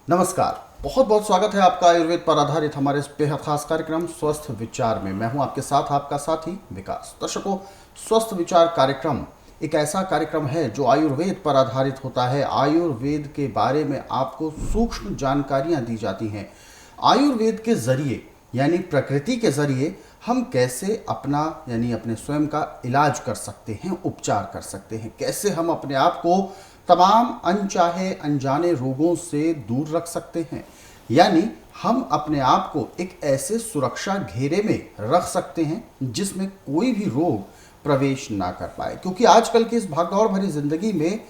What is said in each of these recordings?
नमस्कार, बहुत बहुत स्वागत है आपका आयुर्वेद पर आधारित हमारे इस बेहद खास कार्यक्रम स्वस्थ विचार में। मैं हूं आपके साथ आपका साथी विकास। दर्शकों, स्वस्थ विचार कार्यक्रम एक ऐसा कार्यक्रम है जो आयुर्वेद पर आधारित होता है। आयुर्वेद के बारे में आपको सूक्ष्म जानकारियां दी जाती हैं। आयुर्वेद के जरिए यानी प्रकृति के जरिए हम कैसे अपना यानी अपने स्वयं का इलाज कर सकते हैं, उपचार कर सकते हैं, कैसे हम अपने आप को तमाम अनचाहे अनजाने रोगों से दूर रख सकते हैं, यानी हम अपने आप को एक ऐसे सुरक्षा घेरे में रख सकते हैं जिसमें कोई भी रोग प्रवेश ना कर पाए। क्योंकि आजकल की इस भागदौड़ भरी जिंदगी में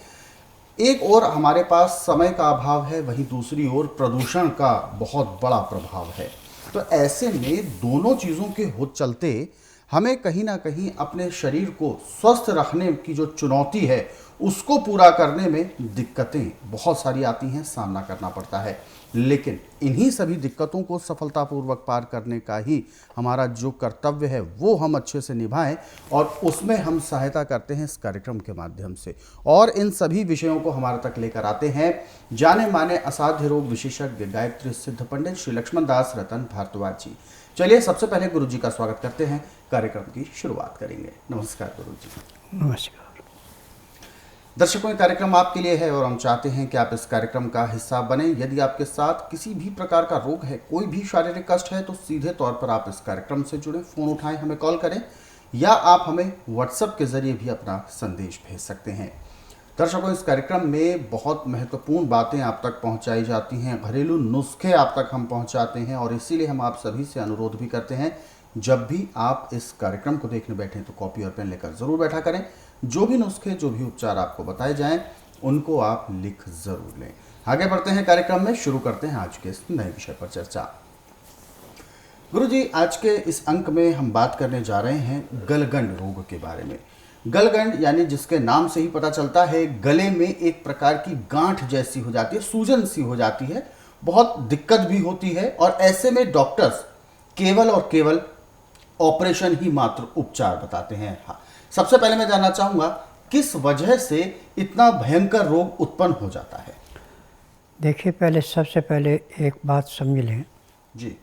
एक ओर हमारे पास समय का अभाव है, वहीं दूसरी ओर प्रदूषण का बहुत बड़ा प्रभाव है। तो ऐसे में दोनों चीज़ों के हो चलते हमें कहीं ना कहीं अपने शरीर को स्वस्थ रखने की जो चुनौती है उसको पूरा करने में दिक्कतें बहुत सारी आती हैं, सामना करना पड़ता है। लेकिन इन्हीं सभी दिक्कतों को सफलतापूर्वक पार करने का ही हमारा जो कर्तव्य है वो हम अच्छे से निभाएं, और उसमें हम सहायता करते हैं इस कार्यक्रम के माध्यम से। और इन सभी विषयों को हमारे तक लेकर आते हैं जाने माने असाध्य रोग विशेषज्ञ गायत्री सिद्ध पंडित श्री लक्ष्मण दास रतन भारद्वाज जी। चलिए सबसे पहले गुरु जी का स्वागत करते हैं, कार्यक्रम की शुरुआत करेंगे। नमस्कार गुरु जी। नमस्कार। दर्शकों, ये कार्यक्रम आपके लिए है और हम चाहते हैं कि आप इस कार्यक्रम का हिस्सा बने। यदि आपके साथ किसी भी प्रकार का रोग है, कोई भी शारीरिक कष्ट है, तो सीधे तौर पर आप इस कार्यक्रम से जुड़े, फोन उठाएं, हमें कॉल करें, या आप हमें व्हाट्सएप के जरिए भी अपना संदेश भेज सकते हैं। दर्शकों, इस कार्यक्रम में बहुत महत्वपूर्ण बातें आप तक पहुंचाई जाती हैं, घरेलू नुस्खे आप तक हम पहुंचाते हैं, और इसीलिए हम आप सभी से अनुरोध भी करते हैं जब भी आप इस कार्यक्रम को देखने बैठें तो कॉपी और पेन लेकर जरूर बैठा करें। जो भी नुस्खे, जो भी उपचार आपको बताए जाएं, उनको आप लिख जरूर लें। आगे बढ़ते हैं कार्यक्रम में, शुरू करते हैं आज के इस नए विषय पर चर्चा। गुरुजी, आज के इस अंक में हम बात करने जा रहे हैं गलगंड रोग के बारे में। गलगंड यानी जिसके नाम से ही पता चलता है, गले में एक प्रकार की गांठ जैसी हो जाती है, सूजन सी हो जाती है, बहुत दिक्कत भी होती है, और ऐसे में डॉक्टर्स केवल और केवल ऑपरेशन ही मात्र उपचार बताते हैं। हाँ, सबसे पहले मैं जानना चाहूंगा किस वजह से इतना भयंकर रोग उत्पन्न हो जाता है? देखिए, सबसे पहले एक बात समझ लें जी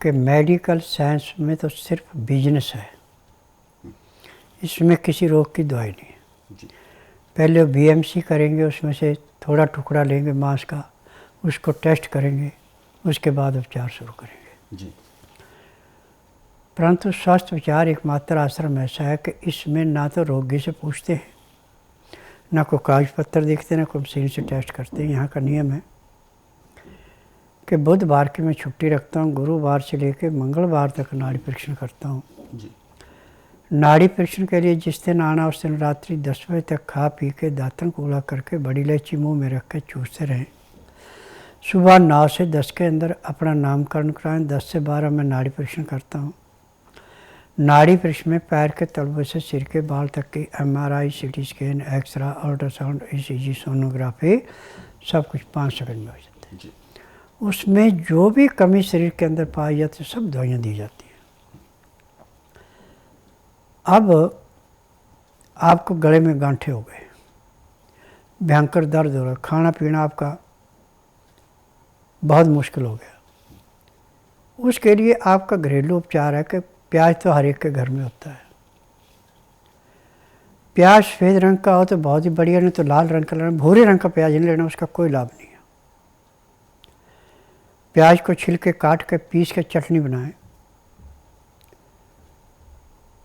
कि मेडिकल साइंस में तो सिर्फ बिजनेस है, इसमें किसी रोग की दवाई नहीं है। जी पहले बीएमसी करेंगे, उसमें से थोड़ा टुकड़ा लेंगे मांस का, उसको टेस्ट करेंगे, उसके बाद उपचार शुरू करेंगे। जी परंतु स्वास्थ्य विचार एकमात्र आश्रम ऐसा है कि इसमें ना तो रोगी से पूछते हैं, ना कोई कागज पत्र देखते, ना कोई मशीन से टेस्ट करते हैं। यहाँ का नियम है कि बुधवार की मैं छुट्टी रखता हूँ, गुरुवार से लेकर मंगलवार तक नाड़ी परीक्षण करता हूँ। जी नाड़ी परीक्षण के लिए जिस दिन आना उस दिन रात्रि 10 बजे तक खा पी के दांतन कूला करके बड़ी इलायची मुँह में रख के चूसते रहें। सुबह 9 से 10 के अंदर अपना नामकरण कराएं। 10 से 12 में नाड़ी परीक्षण करता हूँ। नाड़ी परीक्षण में पैर के तलवे से सिर के बाल तक की MRI, CT scan, x-ray, ultrasound, ECG, sonography सब कुछ 5 सेकंड में हो जाता है। उसमें जो भी कमी शरीर के अंदर पाई जाती है सब दवाइयाँ दी जाती हैं। अब आपको गले में गांठे हो गए, भयंकर दर्द हो रहा, खाना पीना आपका बहुत मुश्किल हो गया, उसके लिए आपका घरेलू उपचार है कि प्याज तो हर एक के घर में होता है। प्याज सफ़ेद रंग का हो तो बहुत ही बढ़िया, नहीं तो लाल रंग का लेना। भूरे रंग का प्याज नहीं लेना, उसका कोई लाभ नहीं है। प्याज को छिलके काट के पीस के चटनी बनाएं,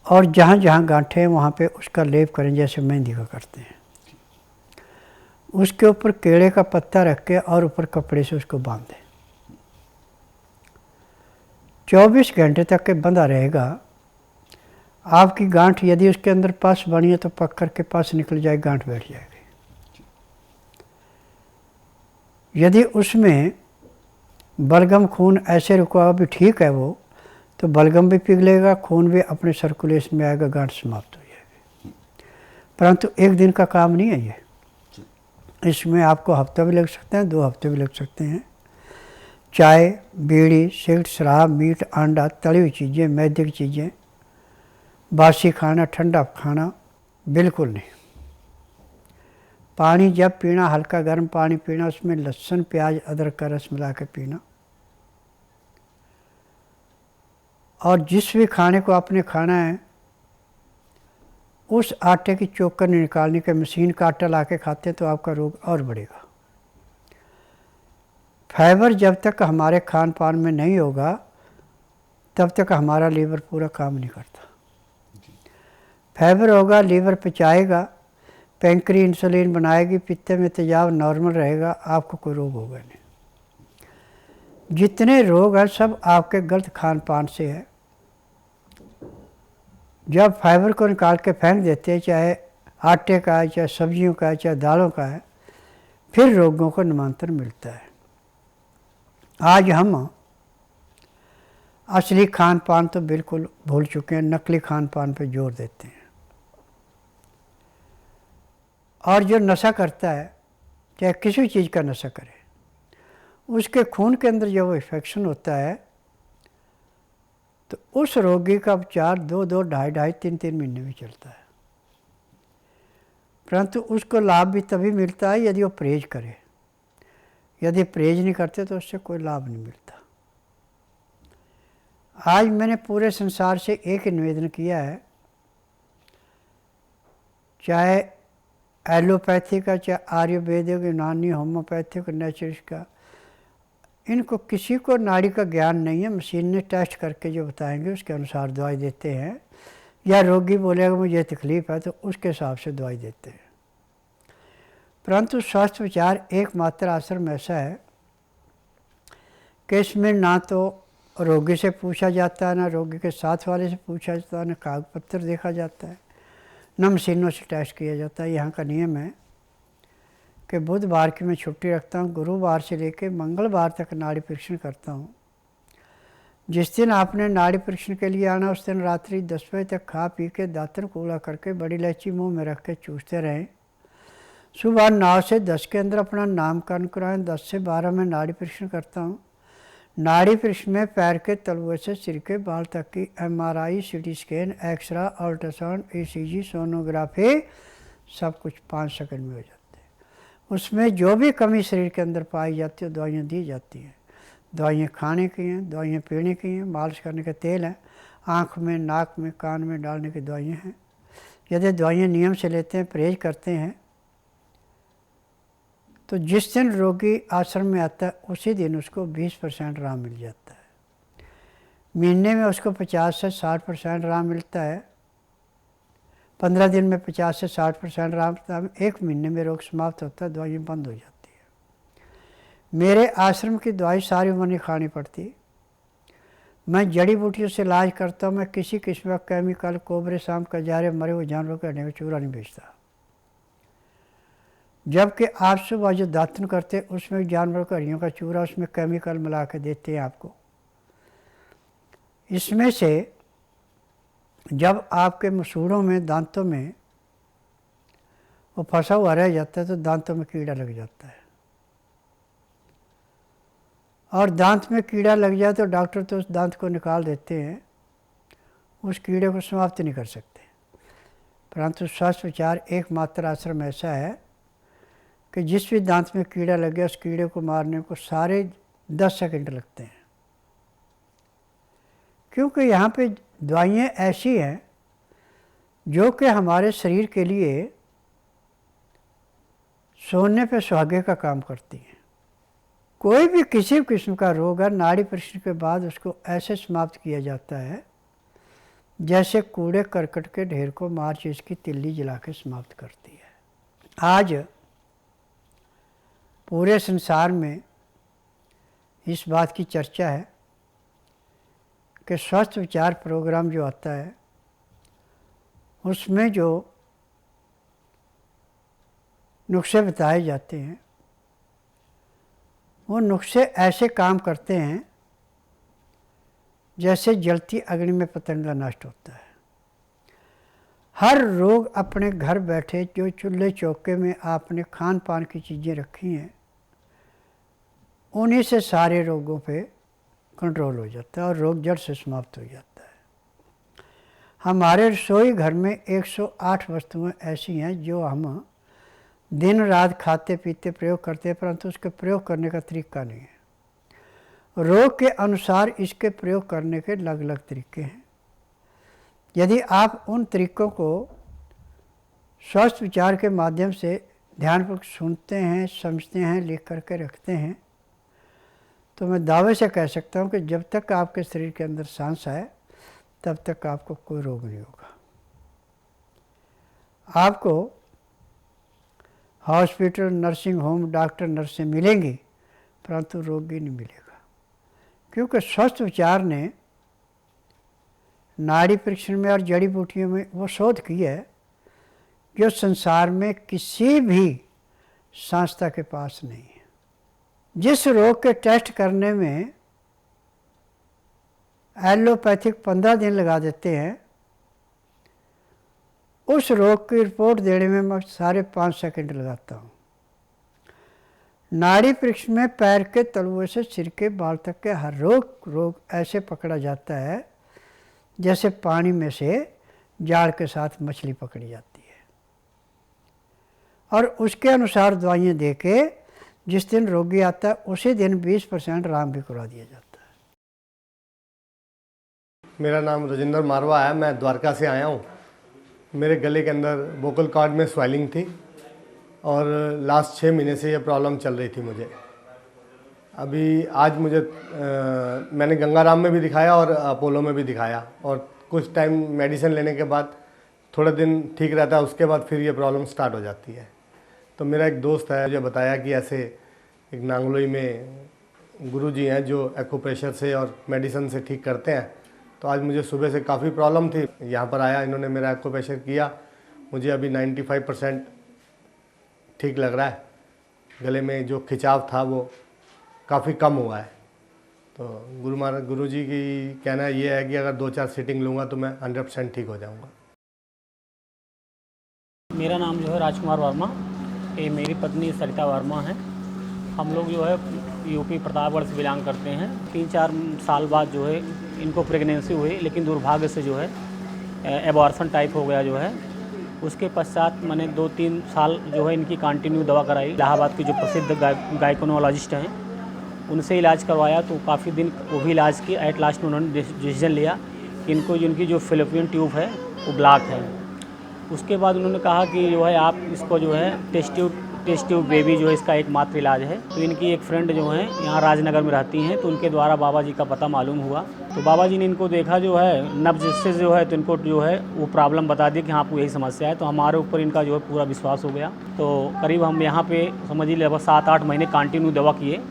और जहाँ जहाँ गांठे हैं वहाँ पे उसका लेप करें, जैसे मेहंदी का करते हैं। उसके ऊपर केले का पत्ता रख के और ऊपर कपड़े से उसको बांध दें। 24 घंटे तक के बंधा रहेगा। आपकी गांठ यदि उसके अंदर पस बनी है तो पक कर के पस निकल जाए, गांठ बैठ जाएगी। यदि उसमें बलगम खून ऐसे रुका भी ठीक है वो, तो बलगम भी पिघलेगा, खून भी अपने सर्कुलेशन में आएगा, गांठ समाप्त हो जाएगी। परंतु एक दिन का काम नहीं है ये, इसमें आपको हफ्ता भी लग सकते हैं, 2 हफ्ते भी लग सकते हैं। चाय, बीड़ी, सिगरेट, शराब, मीट, अंडा, तली हुई चीज़ें, मैदे की चीज़ें, बासी खाना, ठंडा खाना बिल्कुल नहीं। पानी जब पीना, हल्का गर्म पानी पीना, उसमें लहसुन प्याज अदरक का रस मिला के पीना। और जिस भी खाने को आपने खाना है उस आटे की चोकर निकालने के, मशीन का आटा ला के खाते हैं तो आपका रोग और बढ़ेगा। फाइबर जब तक हमारे खान पान में नहीं होगा तब तक हमारा लीवर पूरा काम नहीं करता। फाइबर होगा, लीवर पचाएगा, पैंक्री इंसुलिन बनाएगी, पित्ते में तेजाब नॉर्मल रहेगा, आपको कोई रोग होगा नहीं। जितने रोग हैं सब आपके गलत खान पान से है। जब फाइबर को निकाल के फेंक देते हैं, चाहे आटे का है, चाहे सब्जियों का है, चाहे दालों का है, फिर रोगों को निमंत्रण मिलता है। आज हम असली खान पान तो बिल्कुल भूल चुके हैं, नकली खान पान पे जोर देते हैं। और जो नशा करता है, चाहे किसी चीज़ का नशा करे, उसके खून के अंदर जब इन्फेक्शन होता है तो उस रोगी का उपचार 2-2, ढाई-ढाई, 3-3 महीने में चलता है। परंतु उसको लाभ भी तभी मिलता है यदि वो परहेज करे। यदि परहेज नहीं करते तो उससे कोई लाभ नहीं मिलता। आज मैंने पूरे संसार से एक निवेदन किया है, चाहे एलोपैथी का, चाहे आयुर्वेदिक, यूनानी, होम्योपैथिक, नेचुरिस्ट का, इनको किसी को नाड़ी का ज्ञान नहीं है। मशीन ने टेस्ट करके जो बताएंगे उसके अनुसार दवाई देते हैं, या रोगी बोलेगा मुझे तकलीफ़ है तो उसके हिसाब से दवाई देते हैं। परंतु स्वास्थ्य विचार एकमात्र आश्रम ऐसा है कि इसमें ना तो रोगी से पूछा जाता है, ना रोगी के साथ वाले से पूछा जाता है, ना कागज पत्र देखा जाता है, न मशीनों से टेस्ट किया जाता है। यहाँ का नियम है कि बुधवार की मैं छुट्टी रखता हूँ, गुरुवार से लेकर मंगलवार तक नाड़ी परीक्षण करता हूँ। जिस दिन आपने नाड़ी परीक्षण के लिए आना उस दिन रात्रि 10 बजे तक खा पी के दातन कूड़ा करके बड़ी इलायची मुंह में रख के चूसते रहें। सुबह 9 से 10 के अंदर अपना नामकरण कराएं। 10 से 12 में नाड़ी परीक्षण करता हूँ। नाड़ी परीक्षण में पैर के तलुए से सिर के बाल तक की MRI, CT scan, x-ray, ultrasound, ECG, sonography सब कुछ 5 सेकंड में हो जाते हैं। उसमें जो भी कमी शरीर के अंदर पाई जाती है दवाइयाँ दी जाती हैं। दवाइयाँ खाने की हैं, दवाइयाँ पीने की हैं, मालिश करने के तेल हैं, आँख में, नाक में, कान में डालने की दवाइयाँ हैं। यदि दवाइयाँ नियम से लेते हैं, परहेज करते हैं, तो जिस दिन रोगी आश्रम में आता है उसी दिन उसको 20% आराम मिल जाता है। महीने में उसको 50 से 60% आराम मिलता है। 15 दिन में 50 से 60% आराम मिलता है। 1 महीने में रोग समाप्त होता है, दवाइयाँ बंद हो जाती है। मेरे आश्रम की दवाई सारी उम्र नहीं खानी पड़ती। मैं जड़ी बूटियों से इलाज करता हूँ। मैं किसी किस्म का केमिकल, कोबरे, शाम का जारे, मरे हुए जानवरों के हड्डी का चूरा नहीं बेचता। जबकि आप सुबह जो दातन करते उसमें जानवरों की हड्डियों का चूरा, उसमें केमिकल मिला के देते हैं आपको। इसमें से जब आपके मसूड़ों में, दांतों में वो फंसा हुआ रह जाता है तो दांतों में कीड़ा लग जाता है। और दांत में कीड़ा लग जाए तो डॉक्टर तो उस दांत को निकाल देते हैं, उस कीड़े को समाप्त नहीं कर सकते। परंतु स्वास्थ्य विचार एकमात्र आश्रम ऐसा है कि जिस भी दांत में कीड़ा लग गया उस कीड़े को मारने को सारे 10 सेकंड लगते हैं। क्योंकि यहाँ पे दवाइयाँ ऐसी हैं जो कि हमारे शरीर के लिए सोने पे सुहागे का काम करती हैं। कोई भी किसी भी किस्म का रोग है, नाड़ी परीक्षण के बाद उसको ऐसे समाप्त किया जाता है जैसे कूड़े करकट के ढेर को माचिस की तिल्ली जला के समाप्त करती है। आज पूरे संसार में इस बात की चर्चा है कि स्वास्थ्य विचार प्रोग्राम जो आता है उसमें जो नुस्खे बताए जाते हैं वो नुस्खे ऐसे काम करते हैं जैसे जलती अग्नि में पतंगा नष्ट होता है। हर रोग अपने घर बैठे जो चूल्हे चौके में आपने खान पान की चीज़ें रखी हैं उन्हीं से सारे रोगों पे कंट्रोल हो जाता है और रोग जड़ से समाप्त हो जाता है। हमारे रसोई घर में 108 वस्तुएं ऐसी हैं जो हम दिन रात खाते पीते प्रयोग करते हैं, परंतु उसके प्रयोग करने का तरीका नहीं है। रोग के अनुसार इसके प्रयोग करने के अलग अलग तरीके हैं। यदि आप उन तरीकों को स्वस्थ विचार के माध्यम से ध्यानपूर्वक सुनते हैं, समझते हैं, लिख करके रखते हैं, तो मैं दावे से कह सकता हूँ कि जब तक आपके शरीर के अंदर सांस है तब तक आपको कोई रोग नहीं होगा। आपको हॉस्पिटल, नर्सिंग होम, डॉक्टर, नर्सें मिलेंगी, परंतु रोगी नहीं मिलेगा, क्योंकि स्वस्थ विचार ने नाड़ी परीक्षण में और जड़ी बूटियों में वो शोध की है जो संसार में किसी भी संस्था के पास नहीं है। जिस रोग के टेस्ट करने में एलोपैथिक 15 दिन लगा देते हैं, उस रोग की रिपोर्ट देने में मैं 5.5 सेकंड लगाता हूँ। नाड़ी परीक्षण में पैर के तलुए से सिर के बाल तक के हर रोग ऐसे पकड़ा जाता है जैसे पानी में से जाल के साथ मछली पकड़ी जाती है, और उसके अनुसार दवाइयाँ दे के जिस दिन रोगी आता है उसी दिन 20% आराम भी करवा दिया जाता है। मेरा नाम राजेंद्र मारवा है, मैं द्वारका से आया हूँ। मेरे गले के अंदर वोकल कॉर्ड में स्वेलिंग थी और लास्ट 6 महीने से ये प्रॉब्लम चल रही थी मुझे। अभी आज मैंने गंगाराम में भी दिखाया और अपोलो में भी दिखाया, और कुछ टाइम मेडिसिन लेने के बाद थोड़े दिन ठीक रहता है, उसके बाद फिर ये प्रॉब्लम स्टार्ट हो जाती है। तो मेरा एक दोस्त है, मुझे बताया कि ऐसे एक नांगलोई में गुरुजी हैं जो एक्यूप्रेशर से और मेडिसिन से ठीक करते हैं। तो आज मुझे सुबह से काफ़ी प्रॉब्लम थी, यहाँ पर आया, इन्होंने मेरा एक्यूप्रेशर किया, मुझे अभी 95% ठीक लग रहा है। गले में जो खिंचाव था वो काफ़ी कम हुआ है। तो गुरुजी की कहना ये है कि अगर 2-4 सीटिंग लूँगा तो मैं 100% ठीक हो जाऊँगा। मेरा नाम जो है राजकुमार वर्मा, ये मेरी पत्नी सरिता वर्मा है। हम लोग जो है यूपी प्रतापगढ़ से बिलोंग करते हैं। 3-4 साल बाद जो है इनको प्रेगनेंसी हुई, लेकिन दुर्भाग्य से जो है एबॉर्शन टाइप हो गया जो है। उसके पश्चात मैंने 2-3 साल जो है इनकी कंटिन्यू दवा कराई। इलाहाबाद के जो प्रसिद्ध गायकोनोलॉजिस्ट हैं उनसे इलाज करवाया, तो काफ़ी दिन वो भी इलाज किए। एट लास्ट उन्होंने डिसीजन लिया कि इनकी जो फिलिपियन ट्यूब है वो ब्लॉक है। उसके बाद उन्होंने कहा कि जो है आप इसको जो है टेस्ट ट्यूब बेबी जो है इसका एकमात्र इलाज है। तो इनकी एक फ्रेंड जो है यहाँ राजनगर में रहती हैं, तो उनके द्वारा बाबा जी का पता मालूम हुआ। तो बाबा जी ने इनको देखा जो है नब्ज से जो है, तो इनको जो है वो प्रॉब्लम बता दी कि हाँ आपको यही समस्या है। तो हमारे ऊपर इनका जो है पूरा विश्वास हो गया। तो करीब हम यहाँ पे समझिए लगभग 7-8 महीने कंटिन्यू दवा किए।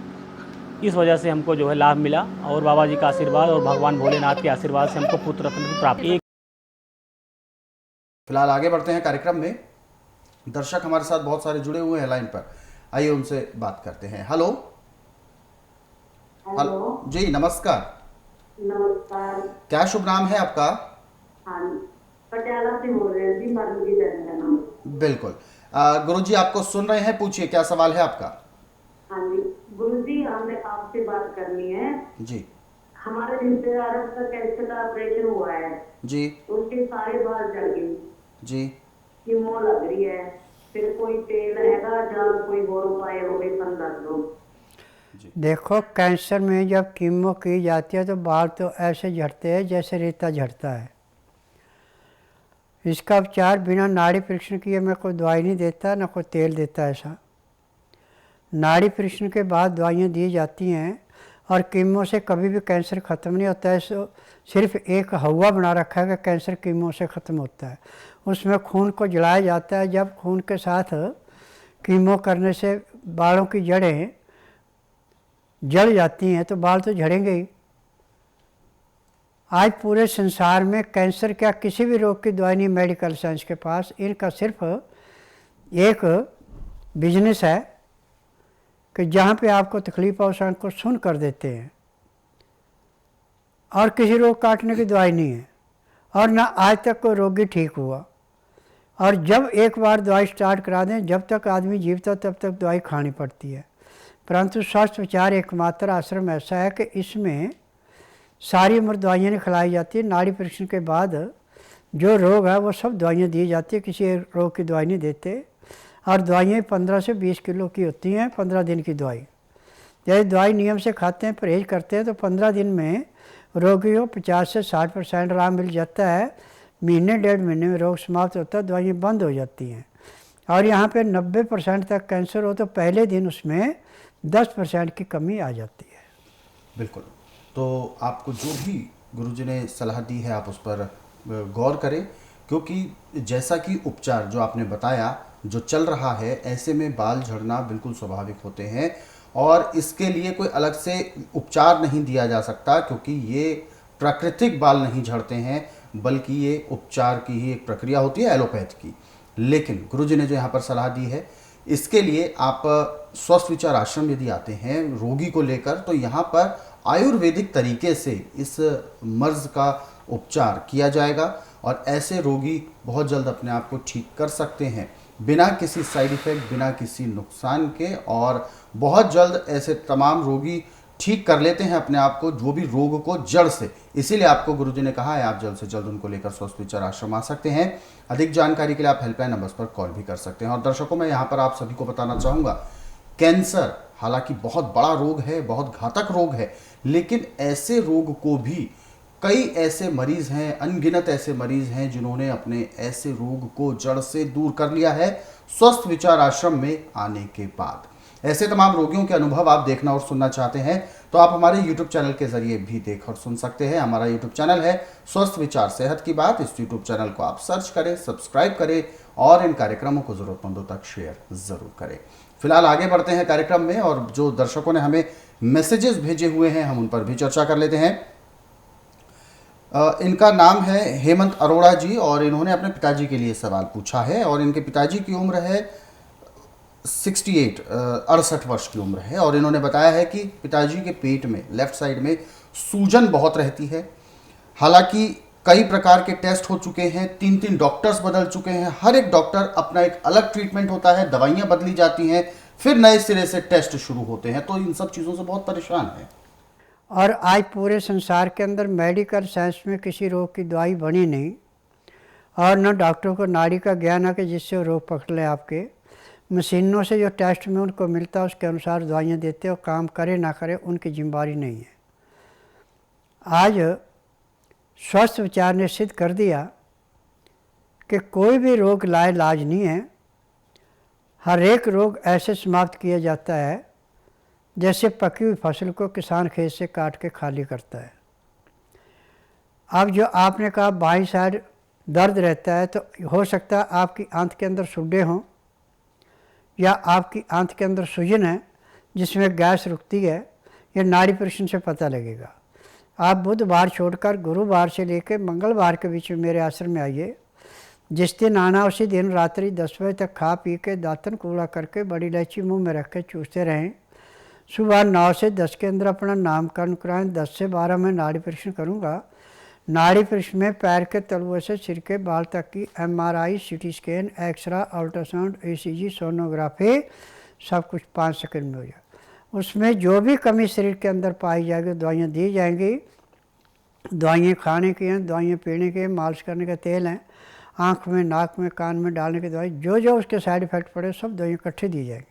इस वजह से हमको जो है लाभ मिला, और बाबा जी का आशीर्वाद और भगवान भोलेनाथ के आशीर्वाद से हमको पुत्र रत्न की प्राप्ति। फिलहाल आगे बढ़ते हैं कार्यक्रम में। दर्शक हमारे साथ बहुत सारे जुड़े हुए हैं लाइन पर, आइए उनसे बात करते हैं। हेलो जी, नमस्कार। नमस्कार। क्या शुभ नाम है आपका? हाँ, पटियाला से बोल रहे हैं जी, माधुरी दत्त का नाम। बिल्कुल, गुरुजी आपको सुन रहे हैं, पूछिए क्या सवाल है आपका। हाँ जी गुरुजी, हमने आपसे बात करनी है जी हमारे रिश्तेदार का कैंसर का ऑपरेशन हुआ है जी उसके सारे बाल झड़ गए जी कीमो लग रही है, फिर कोई तेल हैगा जहाँ कोई और उपाय हो गए संदर दो। देखो, कैंसर में जब कीमो की जाती है तो बाल तो ऐसे झड़ते हैं जैसे रेता झड़ता है। इसका उपचार बिना नाड़ी परीक्षण किए मैं कोई दवाई नहीं देता, ना कोई तेल देता। ऐसा नाड़ी परीक्षण के बाद दवाइयाँ दी जाती हैं, और कीमो से कभी भी कैंसर ख़त्म नहीं होता है। सिर्फ एक हवा बना रखा है कि कैंसर कीमो से ख़त्म होता है। उसमें खून को जलाया जाता है। जब खून के साथ कीमो करने से बालों की जड़ें जल जाती हैं तो बाल तो झड़ेंगे ही। आज पूरे संसार में कैंसर क्या किसी भी रोग की दवाई नहीं मेडिकल साइंस के पास। इनका सिर्फ एक बिजनेस है कि जहाँ पे आपको तकलीफ हो उस को सुन कर देते हैं, और किसी रोग काटने की दवाई नहीं है, और ना आज तक कोई रोगी ठीक हुआ। और जब एक बार दवाई स्टार्ट करा दें, जब तक आदमी जीवता तब तक दवाई खानी पड़ती है। परंतु स्वस्थ विचार एकमात्र आश्रम ऐसा है कि इसमें सारी उम्र दवाइयाँ नहीं खिलाई जाती है। नाड़ी परीक्षण के बाद जो रोग है वो सब दवाइयाँ दी जाती है, किसी एक रोग की दवाई नहीं देते। और दवाइयाँ 15 से 20 किलो की होती हैं, 15 दिन की दवाई। जैसे दवाई नियम से खाते हैं, परहेज करते हैं, तो 15 दिन में रोगी को 50 से 60% आराम मिल जाता है। महीने 1.5 महीने में रोग समाप्त होता है, दवाइयाँ बंद हो जाती हैं। और यहाँ पे 90% तक कैंसर हो तो पहले दिन उसमें 10% की कमी आ जाती है। बिल्कुल। तो आपको जो भी गुरुजी ने सलाह दी है आप उस पर गौर करें, क्योंकि जैसा कि उपचार जो आपने बताया जो चल रहा है, ऐसे में बाल झड़ना बिल्कुल स्वाभाविक होते हैं और इसके लिए कोई अलग से उपचार नहीं दिया जा सकता, क्योंकि ये प्राकृतिक बाल नहीं झड़ते हैं, बल्कि ये उपचार की ही एक प्रक्रिया होती है एलोपैथ की। लेकिन गुरुजी ने जो यहाँ पर सलाह दी है, इसके लिए आप स्वस्थ विचार आश्रम यदि आते हैं रोगी को लेकर, तो यहाँ पर आयुर्वेदिक तरीके से इस मर्ज का उपचार किया जाएगा और ऐसे रोगी बहुत जल्द अपने आप को ठीक कर सकते हैं बिना किसी साइड इफेक्ट, बिना किसी नुकसान के। और बहुत जल्द ऐसे तमाम रोगी ठीक कर लेते हैं अपने आप को, जो भी रोग को जड़ से। इसीलिए आपको गुरुजी ने कहा है आप जल्द से जल्द उनको लेकर स्वस्थ विचार आश्रम आ सकते हैं। अधिक जानकारी के लिए आप हेल्पलाइन नंबर्स पर कॉल भी कर सकते हैं। और दर्शकों, मैं यहाँ पर आप सभी को बताना चाहूँगा, कैंसर हालांकि बहुत बड़ा रोग है, बहुत घातक रोग है, लेकिन ऐसे रोग को भी कई ऐसे मरीज हैं, अनगिनत ऐसे मरीज हैं जिन्होंने अपने ऐसे रोग को जड़ से दूर कर लिया है स्वस्थ विचार आश्रम में आने के बाद। ऐसे तमाम रोगियों के अनुभव आप देखना और सुनना चाहते हैं तो आप हमारे YouTube चैनल के जरिए भी देख और सुन सकते हैं। हमारा YouTube चैनल है स्वस्थ विचार सेहत की बात। इस YouTube चैनल को आप सर्च करें, सब्सक्राइब करें और इन कार्यक्रमों को जरूरतमंदों तक शेयर जरूर करें। फिलहाल आगे बढ़ते हैं कार्यक्रम में और जो दर्शकों ने हमें मैसेजेस भेजे हुए हैं हम उन पर भी चर्चा कर लेते हैं। इनका नाम है हेमंत अरोड़ा जी और इन्होंने अपने पिताजी के लिए सवाल पूछा है और इनके पिताजी की उम्र है 68 वर्ष की उम्र है और इन्होंने बताया है कि पिताजी के पेट में लेफ्ट साइड में सूजन बहुत रहती है। हालांकि कई प्रकार के टेस्ट हो चुके हैं, 3 डॉक्टर्स बदल चुके हैं, हर एक डॉक्टर अपना एक अलग ट्रीटमेंट होता है, दवाइयां बदली जाती हैं, फिर नए सिरे से टेस्ट शुरू होते हैं, तो इन सब चीज़ों से बहुत परेशान है। और आज पूरे संसार के अंदर मेडिकल साइंस में किसी रोग की दवाई बनी नहीं और न डॉक्टरों को नाड़ी का ज्ञान है कि जिससे वो रोग पकड़ ले। आपके मशीनों से जो टेस्ट में उनको मिलता है उसके अनुसार दवाइयाँ देते हैं और काम करे ना करे उनकी जिम्मेदारी नहीं है। आज स्वस्थ विचार ने सिद्ध कर दिया कि कोई भी रोग लाइलाज नहीं है। हर एक रोग ऐसे समाप्त किया जाता है जैसे पकी हुई फसल को किसान खेत से काट के खाली करता है। अब जो आपने कहा बाईं साइड दर्द रहता है, तो हो सकता है आपकी आंत के अंदर सुड्डे हों या आपकी आंत के अंदर सूजन है जिसमें गैस रुकती है। ये नाड़ी परीक्षण से पता लगेगा। आप बुधवार छोड़कर गुरुवार से लेकर मंगलवार के बीच में मेरे आश्रम में आइए। जिस दिन आना उसी दिन रात्रि 10 बजे तक खा पी के दातन कूड़ा करके बड़ी इलायची मुंह में रख के चूसते रहें। सुबह 9 से 10 के अंदर अपना नामकरण कराएं। 10 से 12 में नाड़ी परीक्षण करूँगा। नाड़ी परीक्षण में पैर के तलुए से सिर के बाल तक की MRI, CT scan, x-ray, ultrasound, ECG, sonography सब कुछ 5 सेकंड में हो जाए। उसमें जो भी कमी शरीर के अंदर पाई जाएगी दवाइयाँ दी जाएंगी। दवाइयाँ खाने की हैं, दवाइयाँ पीने के, मालिश करने का तेल हैं, आँख में, नाक में, कान में डालने की दवाई, जो जो उसके साइड इफ़ेक्ट पड़े सब दवाइयाँ इकट्ठी दी जाएंगी।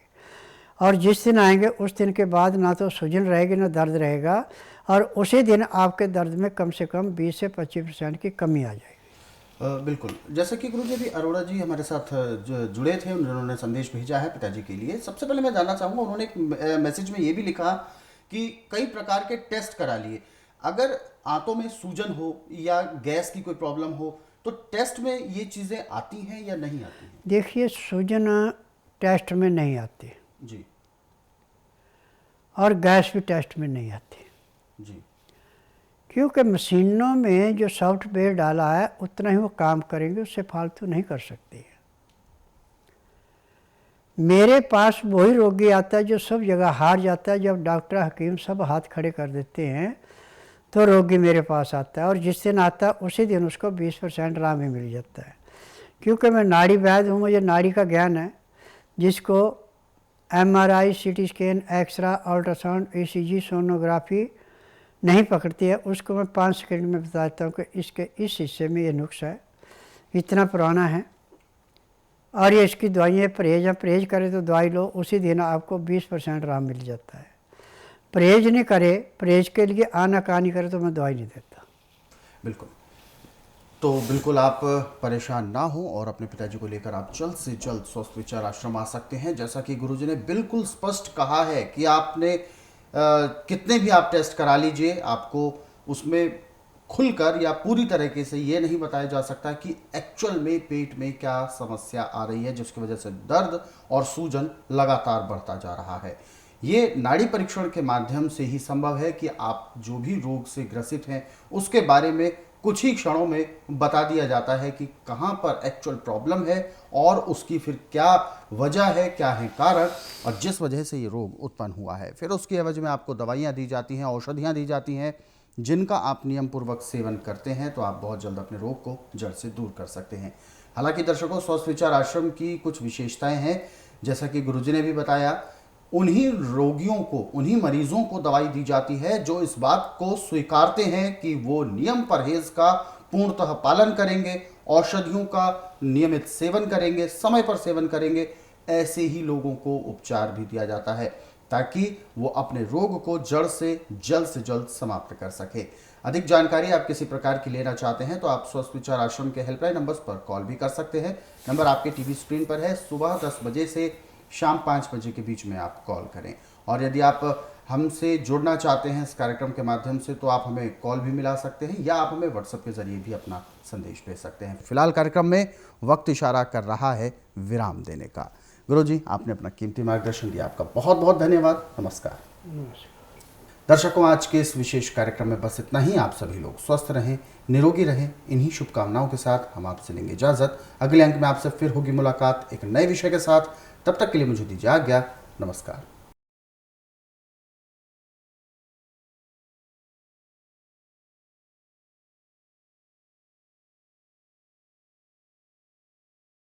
और जिस दिन आएंगे उस दिन के बाद ना तो सूजन रहेगी ना दर्द रहेगा और उसी दिन आपके दर्द में कम से कम 20 से 25% की कमी आ जाएगी। बिल्कुल, जैसे कि गुरुजी अभी अरोड़ा जी हमारे साथ जुड़े थे, उन्होंने संदेश भेजा है पिताजी के लिए। सबसे पहले मैं जानना चाहूँगा, उन्होंने एक मैसेज में ये भी लिखा कि कई प्रकार के टेस्ट करा लिए, अगर आंतों में सूजन हो या गैस की कोई प्रॉब्लम हो तो टेस्ट में ये चीज़ें आती हैं या नहीं आती हैं? देखिए, सूजन टेस्ट में नहीं आती जी, और गैस भी टेस्ट में नहीं आती जी, क्योंकि मशीनों में जो सॉफ्टवेयर डाला है उतना ही वो काम करेंगे, उससे फालतू नहीं कर सकती है। मेरे पास वही रोगी आता है जो सब जगह हार जाता है। जब डॉक्टर हकीम सब हाथ खड़े कर देते हैं तो रोगी मेरे पास आता है और जिस दिन आता है उसी दिन उसको 20% आराम ही मिल जाता है। क्योंकि मैं नाड़ी वैद्य हूँ, मुझे नाड़ी का ज्ञान है। जिसको MRI, CT scan, x-ray, ultrasound, ECG, sonography नहीं पकड़ती है उसको मैं 5 सेकंड में बताता हूँ कि इसके इस हिस्से में ये नुक्स है, इतना पुराना है, और ये इसकी दवाइयाँ परहेज है, परहेज करें तो दवाई लो उसी दिन आपको 20% आराम मिल जाता है। परहेज नहीं करे, परहेज के लिए आनाकानी करे तो मैं दवाई नहीं देता। बिल्कुल। तो बिल्कुल आप परेशान ना हो और अपने पिताजी को लेकर आप जल्द से जल्द स्वस्थ विचार आश्रम आ सकते हैं। जैसा कि गुरुजी ने बिल्कुल स्पष्ट कहा है कि आपने कितने भी आप टेस्ट करा लीजिए, आपको उसमें खुलकर या पूरी तरीके से ये नहीं बताया जा सकता कि एक्चुअल में पेट में क्या समस्या आ रही है जिसकी वजह से दर्द और सूजन लगातार बढ़ता जा रहा है। ये नाड़ी परीक्षण के माध्यम से ही संभव है कि आप जो भी रोग से ग्रसित हैं उसके बारे में कुछ ही क्षणों में बता दिया जाता है कि कहाँ पर एक्चुअल प्रॉब्लम है और उसकी फिर क्या वजह है, क्या है कारण और जिस वजह से ये रोग उत्पन्न हुआ है। फिर उसकी एवज में आपको दवाइयाँ दी जाती हैं, औषधियाँ दी जाती हैं, जिनका आप नियम पूर्वक सेवन करते हैं तो आप बहुत जल्द अपने रोग को जड़ से दूर कर सकते हैं। हालांकि दर्शकों, स्वस्थ विचार आश्रम की कुछ विशेषताएं हैं। जैसा कि गुरुजी ने भी बताया, उन्हीं रोगियों को, उन्हीं मरीजों को दवाई दी जाती है जो इस बात को स्वीकारते हैं कि वो नियम परहेज का पूर्णतः पालन करेंगे, औषधियों का नियमित सेवन करेंगे, समय पर सेवन करेंगे। ऐसे ही लोगों को उपचार भी दिया जाता है ताकि वो अपने रोग को जड़ से जल्द समाप्त कर सके। अधिक जानकारी आप किसी प्रकार की लेना चाहते हैं तो आप स्वस्थ विचार आश्रम के हेल्पलाइन नंबर्स पर कॉल भी कर सकते हैं। नंबर आपके टीवी स्क्रीन पर है। सुबह 10 बजे से शाम 5 बजे के बीच में आप कॉल करें। और यदि आप हमसे जुड़ना चाहते हैं इस कार्यक्रम के माध्यम से तो आप हमें कॉल भी मिला सकते हैं या आप हमें व्हाट्सएप के जरिए भी अपना संदेश भेज सकते हैं। फिलहाल कार्यक्रम में वक्त इशारा कर रहा है विराम देने का। गुरुजी, आपने अपना कीमती मार्गदर्शन दिया, आपका बहुत बहुत धन्यवाद। नमस्कार। दर्शकों, आज के इस विशेष कार्यक्रम में बस इतना ही। आप सभी लोग स्वस्थ रहें, निरोगी रहें, इन्हीं शुभकामनाओं के साथ हम आपसे लेंगे इजाजत। अगले अंक में आपसे फिर होगी मुलाकात एक नए विषय के साथ। तब तक के लिए मुझे दीजिए आज्ञा। नमस्कार।